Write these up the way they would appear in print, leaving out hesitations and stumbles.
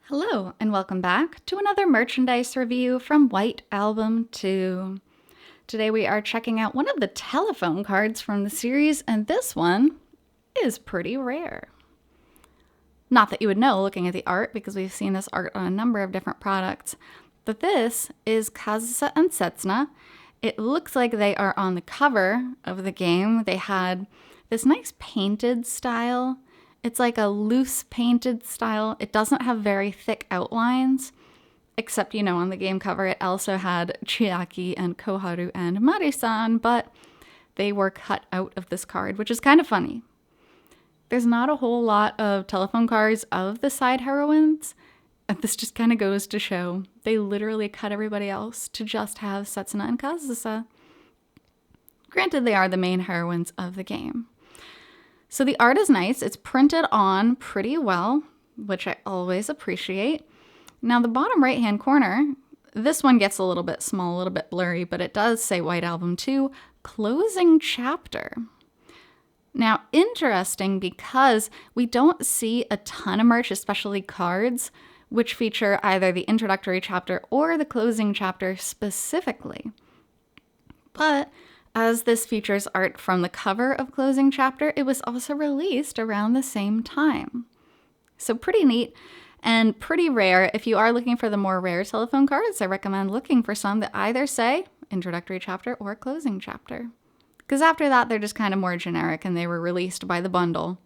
Hello, and welcome back to another merchandise review from White Album 2. Today we are checking out one of the telephone cards from the series, and this one is pretty rare. Not that you would know looking at the art, because we've seen this art on a number of different products, but this is Kazusa and Setsuna. It looks like they are on the cover of the game. They had this nice painted style. It's like a loose painted style. It doesn't have very thick outlines, except, on the game cover it also had Chiaki and Koharu and Mari-san, but they were cut out of this card, which is kind of funny. There's not a whole lot of telephone cards of the side heroines, and this just kind of goes to show they literally cut everybody else to just have Setsuna and Kazusa. Granted, they are the main heroines of the game. So the art is nice. It's printed on pretty well, which I always appreciate. Now the bottom right-hand corner, this one gets a little bit small, a little bit blurry, but it does say White Album 2, Closing Chapter. Now, interesting because we don't see a ton of merch, especially cards, which feature either the introductory chapter or the closing chapter specifically. But as this features art from the cover of Closing Chapter, it was also released around the same time. So pretty neat and pretty rare. If you are looking for the more rare telephone cards, I recommend looking for some that either say Introductory Chapter or Closing Chapter. Because after that, they're just kind of more generic and they were released by the bundle.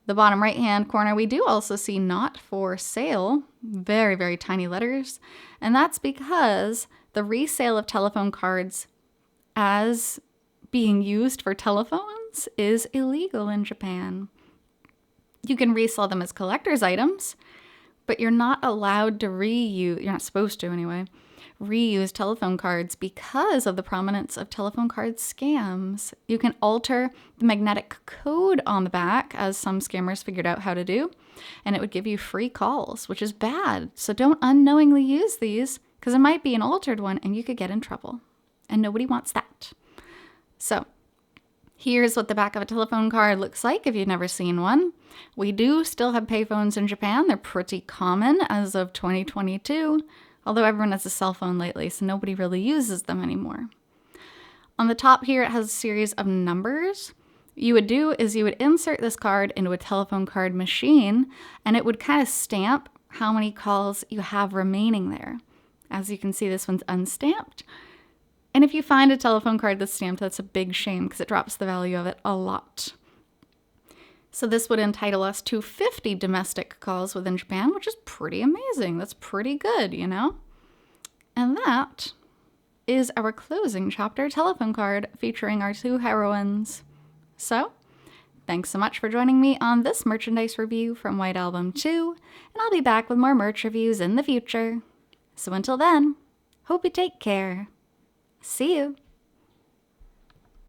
The bottom right-hand corner, we do also see Not For Sale, very, very tiny letters. And that's because the resale of telephone cards as being used for telephones is illegal in Japan. You can resell them as collector's items, but you're not allowed to reuse, you're not supposed to anyway, reuse telephone cards because of the prominence of telephone card scams. You can alter the magnetic code on the back, as some scammers figured out how to do, and it would give you free calls, which is bad. So don't unknowingly use these, because it might be an altered one and you could get in trouble. And nobody wants that. So here's what the back of a telephone card looks like if you've never seen one. We do still have payphones in Japan. They're pretty common as of 2022, although everyone has a cell phone lately, so nobody really uses them anymore. On the top here, it has a series of numbers. You would insert this card into a telephone card machine, and it would kind of stamp how many calls you have remaining there. As you can see, this one's unstamped. And if you find a telephone card that's stamped, that's a big shame because it drops the value of it a lot. So this would entitle us to 50 domestic calls within Japan, which is pretty amazing. That's pretty good, And that is our closing chapter telephone card featuring our two heroines. So, thanks so much for joining me on this merchandise review from White Album 2, and I'll be back with more merch reviews in the future. So until then, hope you take care. See you!